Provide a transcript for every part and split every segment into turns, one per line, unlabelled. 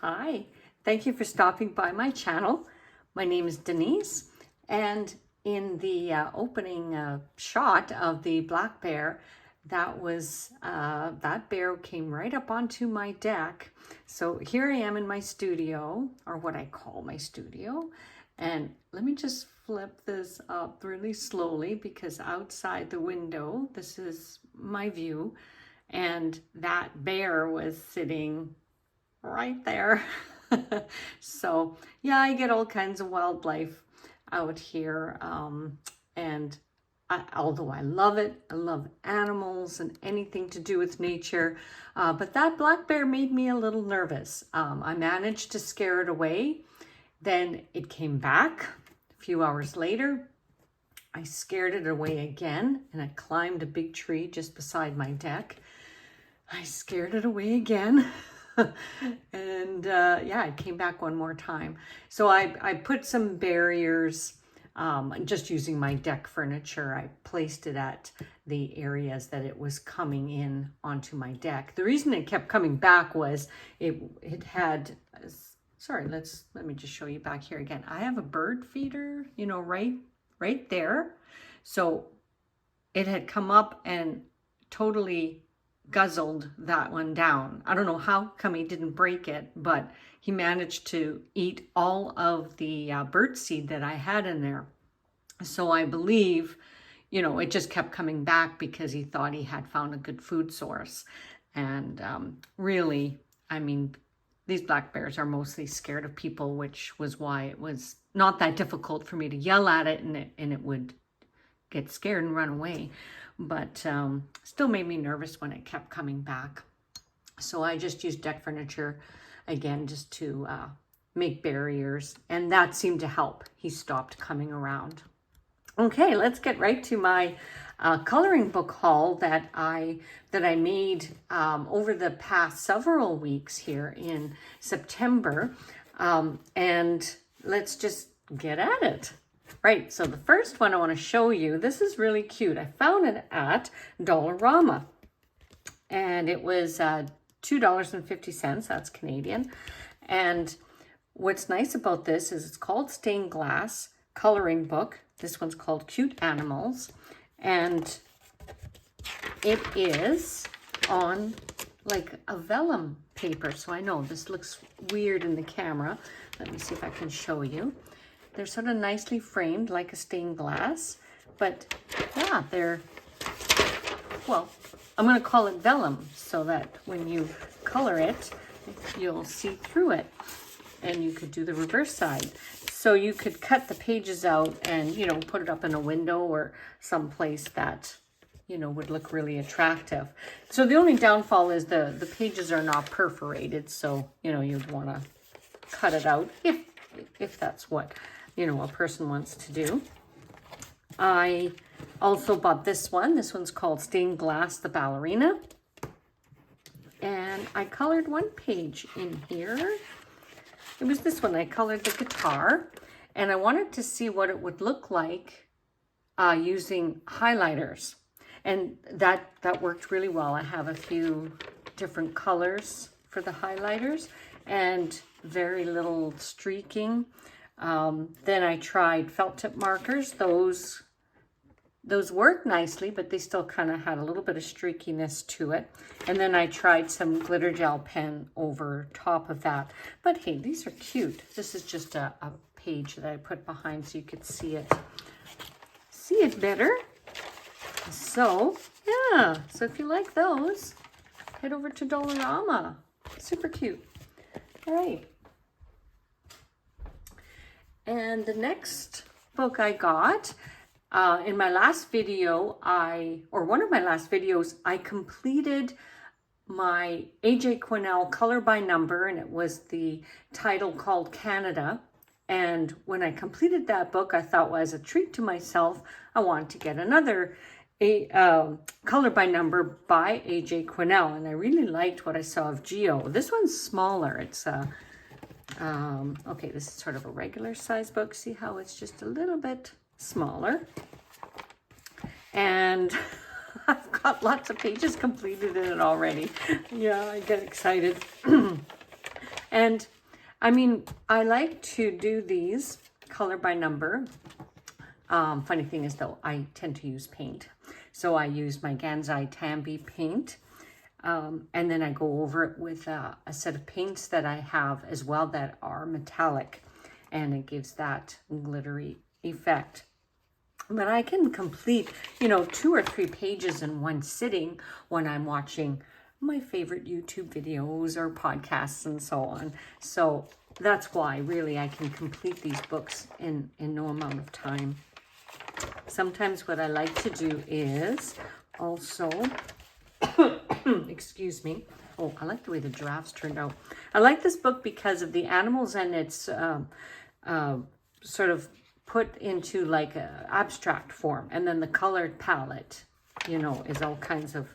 Hi, thank you for stopping by my channel. My name is Denise, and in the opening shot of the black bear, that bear came right up onto my deck. So here I am in my studio, or what I call my studio, and let me just flip this up really slowly because outside the window, this is my view, and that bear was sitting right there. So yeah, I get all kinds of wildlife out here, and although I love it, I love animals and anything to do with nature, but that black bear made me a little nervous. I managed to scare it away. Then it came back a few hours later. I scared it away again, and I climbed a big tree just beside my deck. I scared it away again. And yeah, it came back one more time. So I put some barriers, just using my deck furniture. I placed it at the areas that it was coming in onto my deck. The reason it kept coming back was it had, sorry, let me just show you back here again. I have a bird feeder, you know, right there. So it had come up and totally guzzled that one down. I don't know how come he didn't break it, but he managed to eat all of the bird seed that I had in there. So I believe, you know, it just kept coming back because he thought he had found a good food source. And really, I mean, these black bears are mostly scared of people, which was why it was not that difficult for me to yell at it, and it would get scared and run away. But still made me nervous when it kept coming back. So I just used deck furniture again just to make barriers, and that seemed to help. He stopped coming around. Okay, let's get right to my coloring book haul that I made over the past several weeks here in September, and let's just get at it. Right, so the first one I want to show you, this is really cute. I found it at Dollarama, and it was $2.50, that's Canadian. And what's nice about this is it's called Stained Glass Coloring Book. This one's called Cute Animals, and it is on like a vellum paper. So I know this looks weird in the camera. Let me see if I can show you. They're sort of nicely framed like a stained glass, but yeah, they're, well, I'm going to call it vellum so that when you color it, you'll see through it, and you could do the reverse side. So you could cut the pages out and, you know, put it up in a window or someplace that, you know, would look really attractive. So the only downfall is the pages are not perforated, so, you know, you'd want to cut it out if that's what, you know, a person wants to do. I also bought this one. This one's called Stained Glass the Ballerina. And I colored one page in here. It was this one. I colored the guitar. And I wanted to see what it would look like using highlighters. And that worked really well. I have a few different colors for the highlighters and very little streaking. Then I tried felt tip markers. Those work nicely, but they still kind of had a little bit of streakiness to it. And then I tried some glitter gel pen over top of that. But hey, these are cute. This is just a page that I put behind so you could see it better. So yeah, so if you like those, head over to Dollarama. Super cute. All right. And the next book I got, in my last video, one of my last videos, I completed my A.J. Quennell color by number, and it was the title called Canada. And when I completed that book, I thought, well, as a treat to myself, I wanted to get another color by number by A.J. Quennell, and I really liked what I saw of Geo. This one's smaller. It's okay, this is sort of a regular size book. See how it's just a little bit smaller. And I've got lots of pages completed in it already. Yeah, I get excited. And I mean, I like to do these color by number. Funny thing is though, I tend to use paint. So I use my Gansai Tambi paint. And then I go over it with a set of paints that I have as well that are metallic. And it gives that glittery effect. But I can complete, you know, 2 or 3 pages in one sitting when I'm watching my favorite YouTube videos or podcasts and so on. So that's why really I can complete these books in no amount of time. Sometimes what I like to do is also, excuse me. Oh, I like the way the giraffes turned out. I like this book because of the animals, and it's sort of put into like a abstract form. And then the colored palette, you know, is all kinds of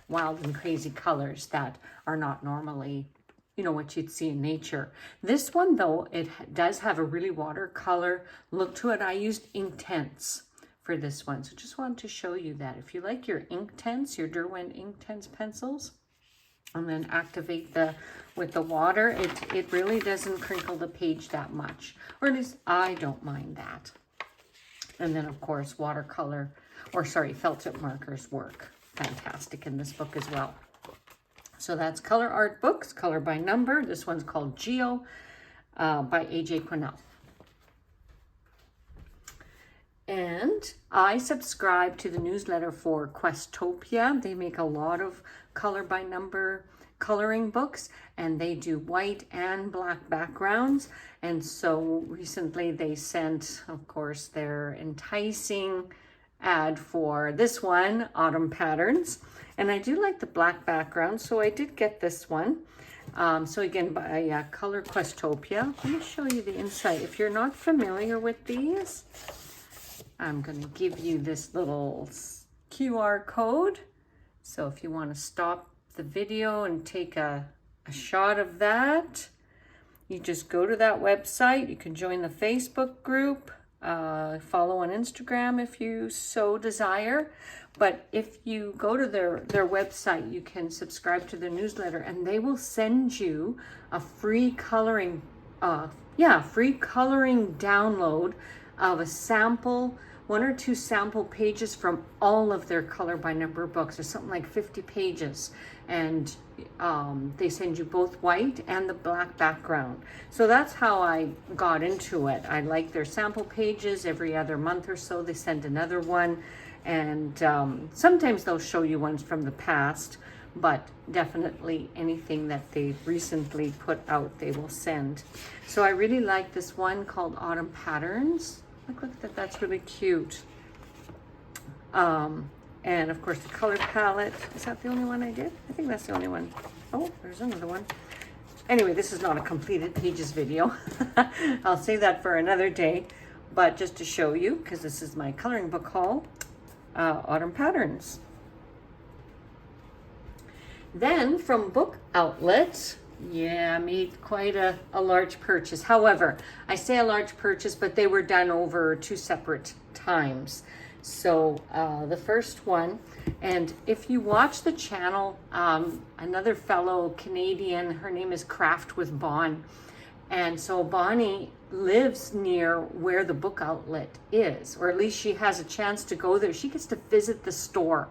wild and crazy colors that are not normally, you know, what you'd see in nature. This one though, it does have a really watercolor look to it. I used Inktense for this one. So just wanted to show you that if you like your Inktense, your Derwent Inktense pencils, and then activate with the water, it really doesn't crinkle the page that much. Or at least I don't mind that. And then of course, watercolor, or sorry, felt tip markers work fantastic in this book as well. So that's Color Art Books, Color by Number. This one's called Geo by A.J. Quennell. And I subscribe to the newsletter for Questopia. They make a lot of color by number coloring books, and they do white and black backgrounds. And so recently they sent, of course, their enticing ad for this one, Autumn Patterns. And I do like the black background, so I did get this one. So again, by Color Questopia. Let me show you the inside. If you're not familiar with these, I'm going to give you this little QR code. So if you want to stop the video and take a shot of that, you just go to that website. You can join the Facebook group, follow on Instagram if you so desire. But if you go to their website, you can subscribe to their newsletter, and they will send you a free coloring, free coloring download of a sample, 1 or 2 sample pages from all of their color by number books. There's something like 50 pages, and they send you both white and the black background. So that's how I got into it. I like their sample pages. Every other month or so they send another one, and sometimes they'll show you ones from the past, but definitely anything that they've recently put out they will send. So I really like this one called Autumn Patterns. Look at that, that's really cute. And of course the color palette. Is that the only one I did? I think that's the only one. Oh, there's another one. Anyway, this is not a completed pages video. I'll save that for another day. But just to show you, because this is my coloring book haul, Autumn Patterns. Then from Book Outlet, yeah, I made quite a large purchase. However, I say a large purchase, but they were done over 2 separate times. So the first one, and if you watch the channel, another fellow Canadian, her name is Craft with Bon. And so Bonnie lives near where the Book Outlet is, or at least she has a chance to go there. She gets to visit the store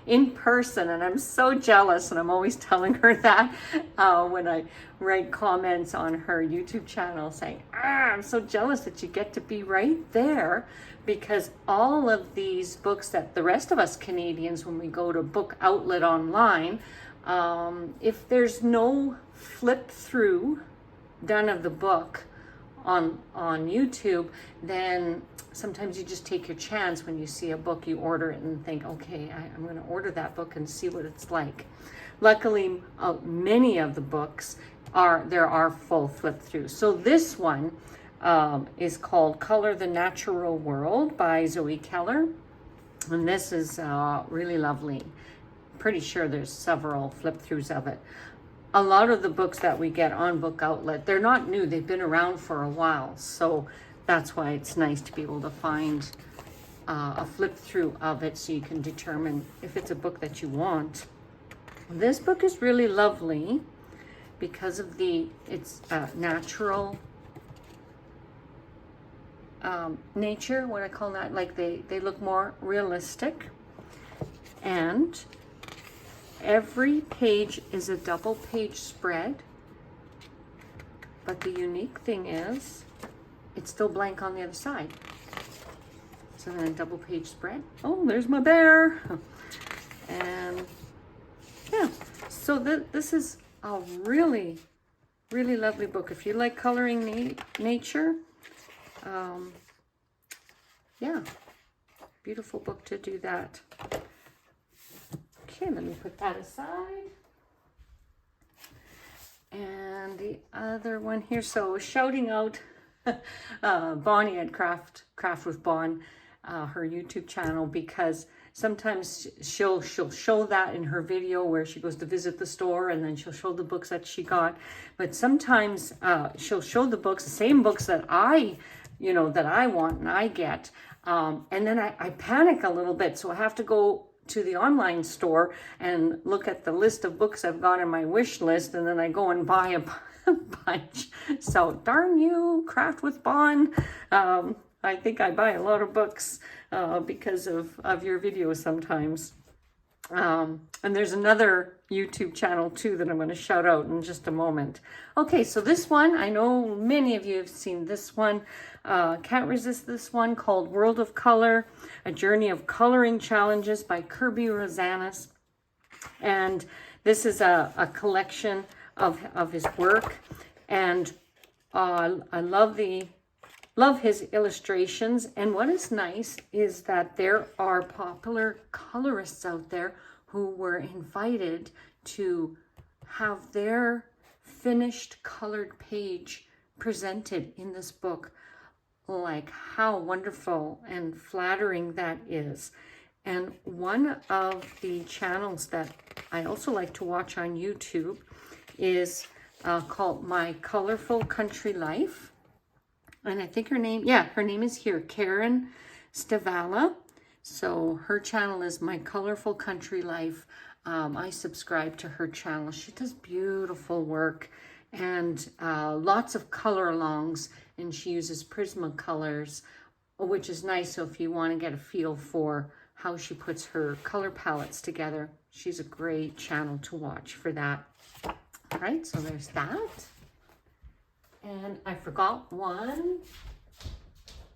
in person, and I'm so jealous, and I'm always telling her that when I write comments on her YouTube channel saying, I'm so jealous that you get to be right there, because all of these books that the rest of us Canadians, when we go to Book Outlet online, if there's no flip through done of the book on YouTube, then sometimes you just take your chance. When you see a book, you order it and think, okay, I'm going to order that book and see what it's like. Luckily, many of the books there are full flip through. So this one is called Color the Natural World by Zoe Keller, and this is really lovely. Pretty sure there's several flip throughs of it. A lot of the books that we get on Book Outlet, they're not new. They've been around for a while. So that's why it's nice to be able to find a flip through of it so you can determine if it's a book that you want. This book is really lovely. because of its natural nature, what I call that, like they look more realistic. And every page is a double page spread, but the unique thing is it's still blank on the other side. So then a double page spread. Oh, there's my bear. And yeah, so this is a really, really lovely book. If you like coloring nature, yeah, beautiful book to do that. Okay, let me put that aside. And the other one here, so shouting out Bonnie at Craft with Bon, her YouTube channel, because sometimes she'll show that in her video where she goes to visit the store, and then she'll show the books that she got. But sometimes she'll show the books, the same books that I want and I get. And then I panic a little bit, so I have to go to the online store and look at the list of books I've got in my wish list, and then I go and buy a bunch. So darn you, Craft with Bon. I think I buy a lot of books because of your videos sometimes. And there's another YouTube channel too that I'm going to shout out in just a moment. Okay, so this one, I know many of you have seen this one. Can't resist this one, called World of Color, A Journey of Coloring Challenges by Kirby Rosanis. And this is a collection of his work. And I love his illustrations. And what is nice is that there are popular colorists out there who were invited to have their finished colored page presented in this book. Like, how wonderful and flattering that is. And one of the channels that I also like to watch on YouTube is called My Colorful Country Life. And I think her name is here, Karen Stavala. So her channel is My Colorful Country Life. I subscribe to her channel. She does beautiful work and lots of color alongs, and she uses Prismacolors, which is nice. So if you want to get a feel for how she puts her color palettes together, she's a great channel to watch for that. All right, so there's that. And I forgot one.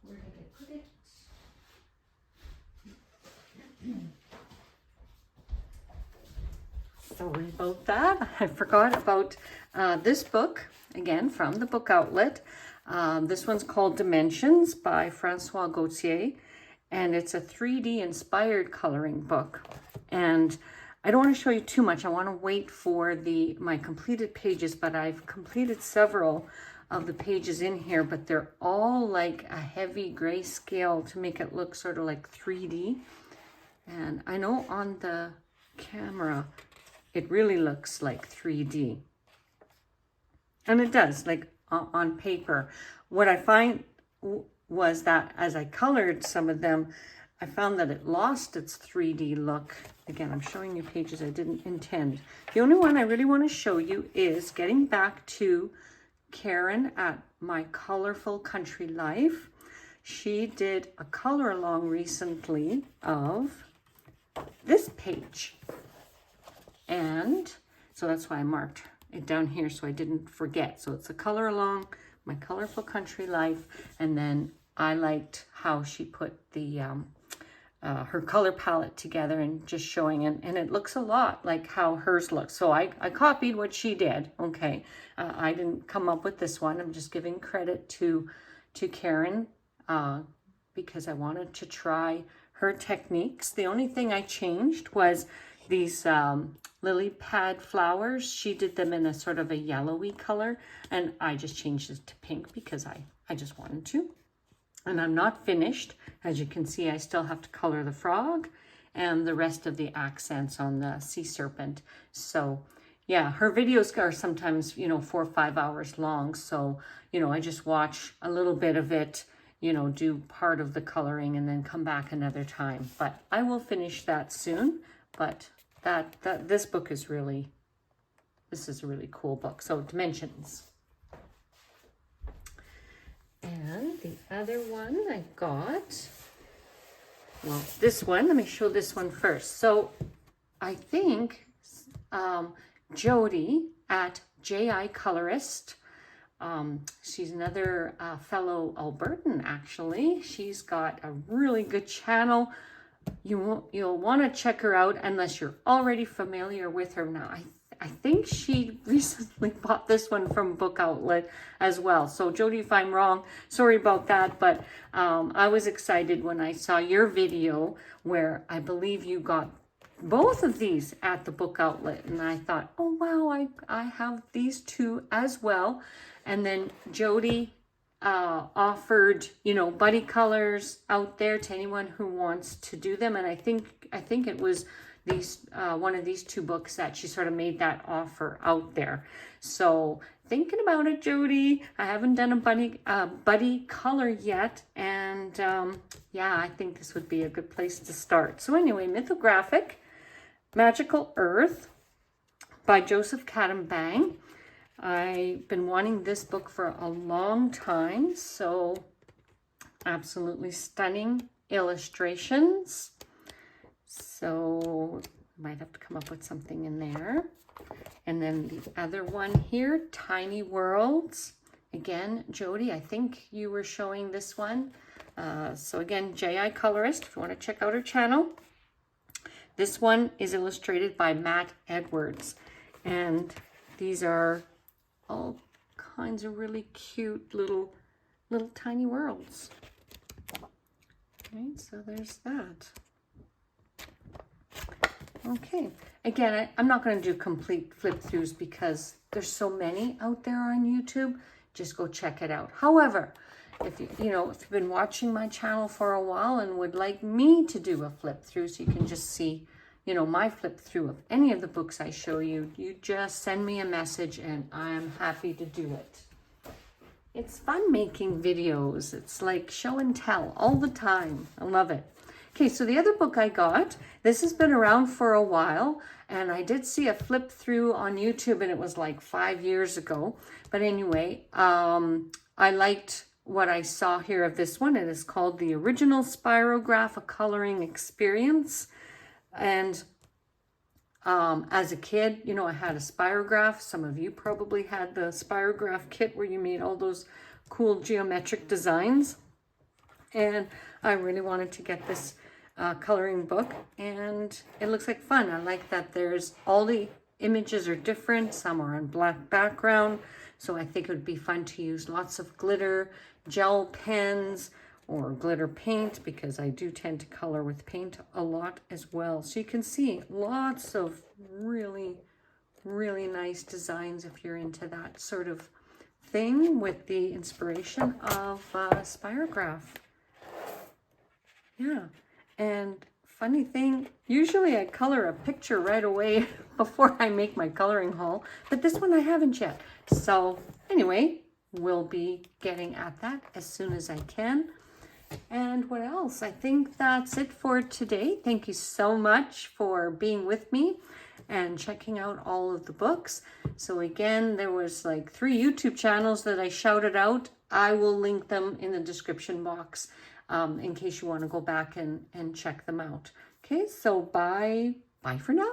Where did I put it? Sorry about that. I forgot about this book, again, from the book outlet. This one's called Dimensions by Francois Gauthier, and it's a 3D inspired coloring book. And I don't want to show you too much. I want to wait for my completed pages, but I've completed several of the pages in here, but they're all like a heavy grayscale to make it look sort of like 3D. And I know on the camera, it really looks like 3D. And it does, like on paper. What I find was that as I colored some of them, I found that it lost its 3D look. Again, I'm showing you pages I didn't intend. The only one I really want to show you is getting back to Karen at My Colorful Country Life. She did a color along recently of this page. And so that's why I marked it down here so I didn't forget. So it's a color along, My Colorful Country Life. And then I liked how she put the her color palette together and just showing it. And it looks a lot like how hers looks. So I copied what she did. Okay. I didn't come up with this one. I'm just giving credit to Karen because I wanted to try her techniques. The only thing I changed was these lily pad flowers. She did them in a sort of a yellowy color, and I just changed it to pink because I just wanted to. And I'm not finished. As you can see, I still have to color the frog and the rest of the accents on the sea serpent. So yeah, her videos are sometimes, 4 or 5 hours long. So, I just watch a little bit of it, do part of the coloring and then come back another time. But I will finish that soon. But this book is really, this is a really cool book. So Dimensions. And the other one I got, well, this one, let me show this one first. So I think Jody at J.I. Colorist, she's another fellow Albertan, actually. She's got a really good channel. You'll want to check her out unless you're already familiar with her now. I think she recently bought this one from Book Outlet as well. So Jody, if I'm wrong, sorry about that. But I was excited when I saw your video where I believe you got both of these at the Book Outlet. And I thought, oh, wow, I have these two as well. And then Jody offered, you know, buddy colors out there to anyone who wants to do them. And I think it was these one of these two books that she sort of made that offer out there. So thinking about it, Jody, I haven't done a buddy color yet, and yeah, I think this would be a good place to start. So anyway, Mythographic Magical Earth by Joseph Cadambang. I've been wanting this book for a long time, so absolutely stunning illustrations. So might have to come up with something in there. And then the other one here, Tiny Worlds. Again, Jody, I think you were showing this one. So again, J.I. Colorist, if you want to check out her channel. This one is illustrated by Matt Edwards. And these are all kinds of really cute little tiny worlds. Okay, so there's that. Okay, again, I'm not going to do complete flip throughs because there's so many out there on YouTube. Just go check it out. However, if you've been watching my channel for a while and would like me to do a flip through so you can just see, you know, my flip through of any of the books I show you, you just send me a message and I'm happy to do it. It's fun making videos. It's like show and tell all the time. I love it. Okay, so the other book I got, this has been around for a while, and I did see a flip through on YouTube, and it was like 5 years ago. But anyway, I liked what I saw here of this one. It is called The Original Spirograph, A Coloring Experience. And as a kid, you know, I had a spirograph. Some of you probably had the spirograph kit where you made all those cool geometric designs. And I really wanted to get this coloring book, and it looks like fun. I like that there's all the images are different. Some are on black background, so I think it would be fun to use lots of glitter, gel pens, or glitter paint, because I do tend to color with paint a lot as well. So you can see lots of really, really nice designs if you're into that sort of thing with the inspiration of spirograph. Yeah, and funny thing, usually I color a picture right away before I make my coloring haul, but this one I haven't yet. So anyway, we'll be getting at that as soon as I can. And what else? I think that's it for today. Thank you so much for being with me and checking out all of the books. So again, there was like 3 YouTube channels that I shouted out. I will link them in the description box in case you want to go back and check them out. Okay, so bye for now.